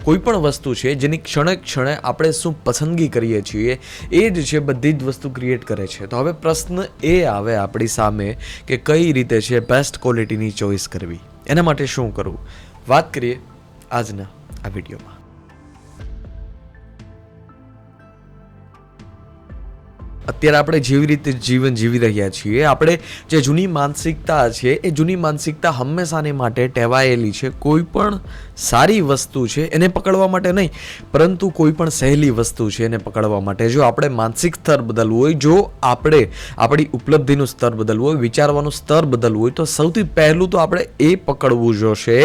કોઈ પણ વસ્તુ છે જેની ક્ષણે ક્ષણે આપણે શું પસંદગી કરીએ છીએ એ જ છે બધી જ વસ્તુ ક્રિએટ કરે છે. તો હવે પ્રશ્ન એ આવે આપણી સામે કે કઈ રીતે છે બેસ્ટ ક્વોલિટીની ચોઈસ કરવી, એના માટે શું કરવું, વાત કરીએ આજના આ વિડીયોમાં. અત્યારે આપણે જેવી રીતે જીવન જીવી રહ્યા છીએ, આપણે જે જૂની માનસિકતા છે એ જૂની માનસિકતા હંમેશાને માટે ટેવાયેલી છે. કોઈ પણ સારી વસ્તુ છે એને પકડવા માટે નહીં, પરંતુ કોઈ પણ સહેલી વસ્તુ છે એને પકડવા માટે. જો આપણે માનસિક સ્તર બદલવું હોય, જો આપણે આપણી ઉપલબ્ધિનું સ્તર બદલવું હોય, વિચારવાનું સ્તર બદલવું હોય, તો સૌથી પહેલું તો આપણે એ પકડવું જોશે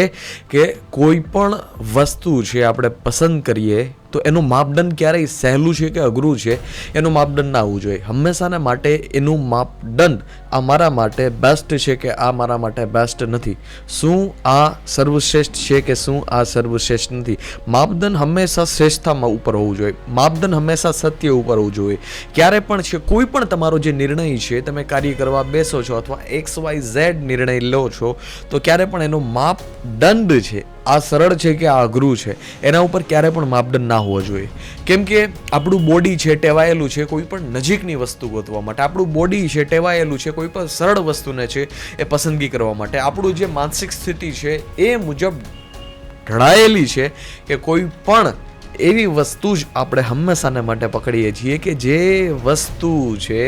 કે કોઈ પણ વસ્તુ છે આપણે પસંદ કરીએ તો એનું માપદંડ ક્યારેય સહેલું છે કે અઘરું છે એનું માપદંડ ના આવવું જોઈએ. હંમેશાના માટે એનું માપદંડ આ મારા માટે બેસ્ટ છે કે આ મારા માટે બેસ્ટ નથી, શું આ સર્વશ્રેષ્ઠ છે કે શું આ સર્વશ્રેષ્ઠ નથી. માપદંડ હંમેશા શ્રેષ્ઠતામાં ઉપર હોવું જોઈએ, માપદંડ હંમેશા સત્ય ઉપર હોવું જોઈએ. ક્યારે પણ છે કોઈ પણ તમારો જે નિર્ણય છે, તમે કાર્ય કરવા બેસો છો અથવા XYZ નિર્ણય લો છો, તો ક્યારે પણ એનો માપદંડ છે આ સરળ છે કે આ અઘરું છે એના ઉપર ક્યારે પણ માપદંડ ના હોવો જોઈએ. કેમ કે આપણું બોડી છે ટેવાયેલું છે કોઈ પણ નજીકની વસ્તુ ગોતવા માટે, આપણું બોડી છે ટેવાયેલું છે કોઈ પણ સરળ વસ્તુને છે એ પસંદગી કરવા માટે. આપણું જે માનસિક સ્થિતિ છે એ મુજબ ઢળાયેલી છે કે કોઈ પણ એવી વસ્તુ જ આપણે હંમેશાને માટે પકડીએ છીએ કે જે વસ્તુ છે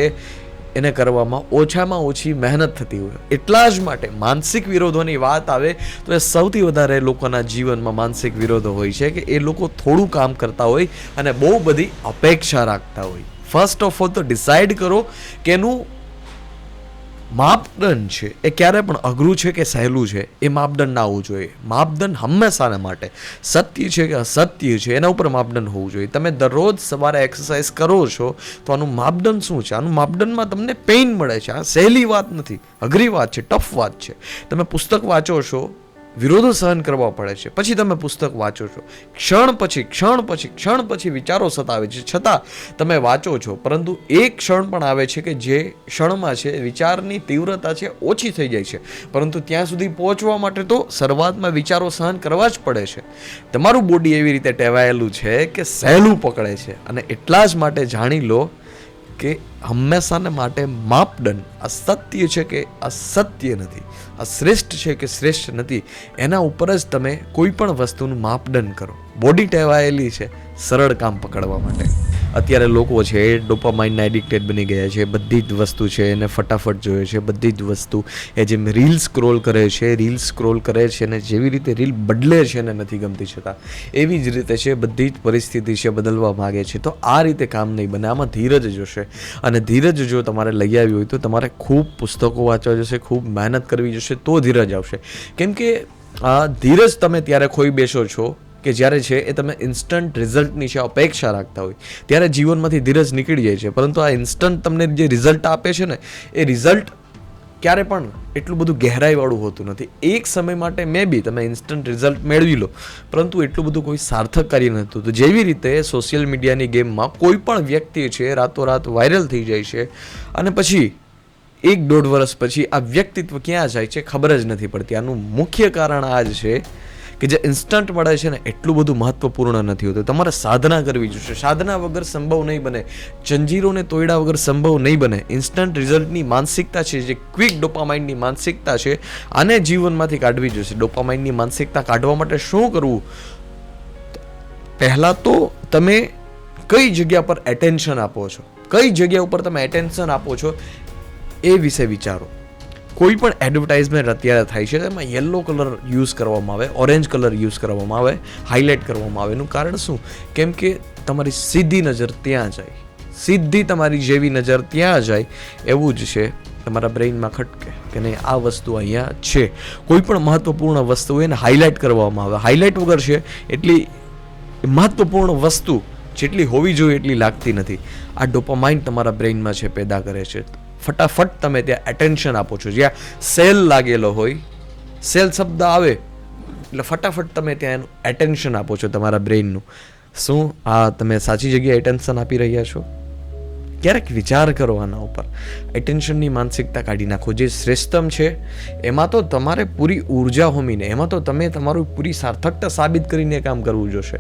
એને કરવામાં ઓછામાં ઓછી મહેનત થતી હોય. એટલા જ માટે માનસિક વિરોધોની વાત આવે તો એ સૌથી વધારે લોકોના જીવનમાં માનસિક વિરોધો હોય છે કે એ લોકો થોડું કામ કરતા હોય અને બહુ બધી અપેક્ષા રાખતા હોય. ફર્સ્ટ ઓફ ઓલ તો ડિસાઇડ કરો કે એનું માપદંડ છે એ ક્યારે પણ અઘરું છે કે સહેલું છે એ માપદંડ ના હોવું જોઈએ. માપદંડ હંમેશાના માટે સત્ય છે કે અસત્ય છે એના ઉપર માપદંડ હોવું જોઈએ. તમે દરરોજ સવારે એક્સરસાઇઝ કરો છો તો આનું માપદંડ શું છે? આનું માપદંડમાં તમને પેઇન મળે છે. આ સહેલી વાત નથી, અઘરી વાત છે, ટફ વાત છે. તમે પુસ્તક વાંચો છો, વિરોધો સહન કરવા પડે છે, પછી તમે પુસ્તક વાંચો છો, ક્ષણ પછી વિચારો સતાવે છે, છતાં તમે વાંચો છો. પરંતુ એક ક્ષણ પણ આવે છે કે જે ક્ષણમાં છે વિચારની તીવ્રતા છે ઓછી થઈ જાય છે, પરંતુ ત્યાં સુધી પહોંચવા માટે તો શરૂઆતમાં વિચારો સહન કરવા જ પડે છે. તમારું બોડી એવી રીતે ટેવાયેલું છે કે સહેલું પકડે છે, અને એટલા જ માટે જાણી લો કે હંમેશાને માટે માપદંડ આ સત્ય છે કે અસત્ય નથી, આ શ્રેષ્ઠ છે કે શ્રેષ્ઠ નથી, એના ઉપર જ તમે કોઈ પણ વસ્તુનું માપદંડ કરો. બોડી ટેવાયેલી છે સરળ કામ પકડવા માટે. અત્યારે લોકો છે એ ડોપામાઇનના એડિક્ટેડ બની ગયા છે. બધી જ વસ્તુ છે એને ફટાફટ જોઈએ છે, બધી જ વસ્તુ એ જેમ રીલ સ્ક્રોલ કરે છે અને જેવી રીતે રીલ બદલે છે એને નથી ગમતી, છતાં એવી જ રીતે છે બધી જ પરિસ્થિતિ છે બદલવા માગે છે. તો આ રીતે કામ નહીં બને. આમાં ધીરજ જોશે, અને ધીરજ જો તમારે લઈ આવી હોય તો તમારે ખૂબ પુસ્તકો વાંચવા જશે, ખૂબ મહેનત કરવી જશે તો ધીરજ આવશે. કેમ કે આ ધીરજ તમે ત્યારે ખોઈ બેસો છો કે જ્યારે છે એ તમે ઇન્સ્ટન્ટ રિઝલ્ટની છે અપેક્ષા રાખતા હોય, ત્યારે જીવનમાંથી ધીરજ નીકળી જાય છે. પરંતુ આ ઇન્સ્ટન્ટ તમને જે રિઝલ્ટ આપે છે ને એ રિઝલ્ટ ક્યારે પણ એટલું બધું ગહેરાઈવાળું હોતું નથી. એક સમય માટે મે બી તમે ઇન્સ્ટન્ટ રિઝલ્ટ મેળવી લો, પરંતુ એટલું બધું કોઈ સાર્થક કાર્ય નહોતું. તો જેવી રીતે સોશિયલ મીડિયાની ગેમમાં કોઈ પણ વ્યક્તિ છે રાતોરાત વાયરલ થઈ જાય છે અને પછી 1-1.5 વર્ષ પછી આ વ્યક્તિત્વ ક્યાં જાય છે ખબર જ નથી પડતી. આનું મુખ્ય કારણ આ જ છે કે જે ઇન્સ્ટન્ટ મળે છે ને એટલું બધું મહત્વપૂર્ણ નથી હોતું. તમારે સાધના કરવી જોઈએ. સાધના વગર સંભવ નહીં બને, જંજીરોને તોડ્યા વગર સંભવ નહીં બને. ઇન્સ્ટન્ટ રિઝલ્ટની માનસિકતા છે, જે ક્વિક ડોપામાઇનની માનસિકતા છે, આને જીવનમાંથી કાઢવી જોઈએ. ડોપામાઇનની માનસિકતા કાઢવા માટે શું કરવું? પહેલાં તો તમે કઈ જગ્યા પર એટેન્શન આપો છો, કઈ જગ્યા ઉપર તમે એટેન્શન આપો છો એ વિશે વિચારો. કોઈ પણ એડવર્ટાઇઝમેન્ટ અત્યારે થાય છે એમાં યલો કલર યુઝ કરવામાં આવે, ઓરેન્જ કલર યુઝ કરવામાં આવે, હાઇલાઇટ કરવામાં આવે. એનું કારણ શું? કેમ કે તમારી સીધી નજર ત્યાં જાય, સીધી તમારી જેવી નજર ત્યાં જાય એવું જ છે તમારા બ્રેઇનમાં ખટકે કે નહીં આ વસ્તુ અહીંયા છે. કોઈ પણ મહત્વપૂર્ણ વસ્તુ એને હાઇલાઇટ કરવામાં આવે. હાઇલાઇટ વગર છે એટલી મહત્વપૂર્ણ વસ્તુ જેટલી હોવી જોઈએ એટલી લાગતી નથી. આ ડોપામાઇન તમારા બ્રેઇનમાં છે પેદા કરે છે. ફટાફટ તમે ત્યાં એટેન્શન આપો છો. જ્યાં સેલ લાગેલો હોય, સેલ શબ્દ આવે એટલે ફટાફટ તમે ત્યાં એનું એટેન્શન આપો છો તમારા બ્રેઇનનું. શું આ તમે સાચી જગ્યાએ એટેન્શન આપી રહ્યા છો? ક્યારેક વિચાર કરો આના ઉપર. એટેન્શનની માનસિકતા કાઢી નાખો. જે શ્રેષ્ઠતમ છે એમાં તો તમારે પૂરી ઉર્જા હોમીને, એમાં તો તમે તમારું પૂરી સાર્થકતા સાબિત કરીને કામ કરવું જોશે.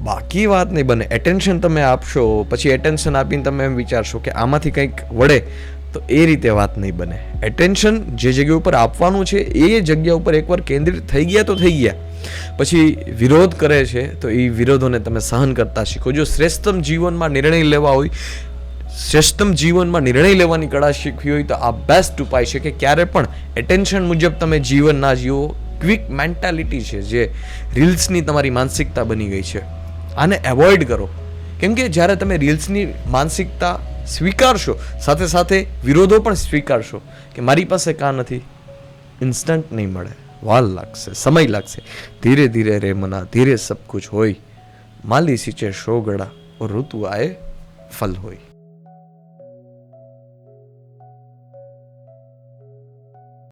બાકી વાત નહીં બને. એટેન્શન તમે આપશો, પછી એટેન્શન આપીને તમે એમ વિચારશો કે આમાંથી કંઈક વળે, તો એ રીતે વાત નહીં બને. એટેન્શન જે જગ્યા ઉપર આપવાનું છે એ જગ્યા ઉપર એકવાર કેન્દ્રિત થઈ ગયા તો થઈ ગયા. પછી વિરોધ કરે છે તો એ વિરોધોને તમે સહન કરતા શીખો. જો શ્રેષ્ઠતમ જીવનમાં નિર્ણય લેવા હોય, શ્રેષ્ઠતમ જીવનમાં નિર્ણય લેવાની કળા શીખવી હોય તો આ બેસ્ટ ઉપાય છે કે ક્યારે પણ એટેન્શન મુજબ તમે જીવન ના જીવો. ક્વિક મેન્ટાલિટી છે જે રીલ્સની તમારી માનસિકતા બની ગઈ છે, આને એવોઇડ કરો. કેમ કે જ્યારે તમે રીલ્સની માનસિકતા સ્વીકારશો, સાથે સાથે વિરોધો પણ સ્વીકારશો કે મારી પાસે કાં નથી, ઇન્સ્ટન્ટ નહીં મળે, વાર લાગશે, સમય લાગશે. ધીરે ધીરે રે મના, ધીરે સબ કુછ હોય, માલી સિંચે શો ગળા, ઓર ઋતુ આએ ફલ હોય.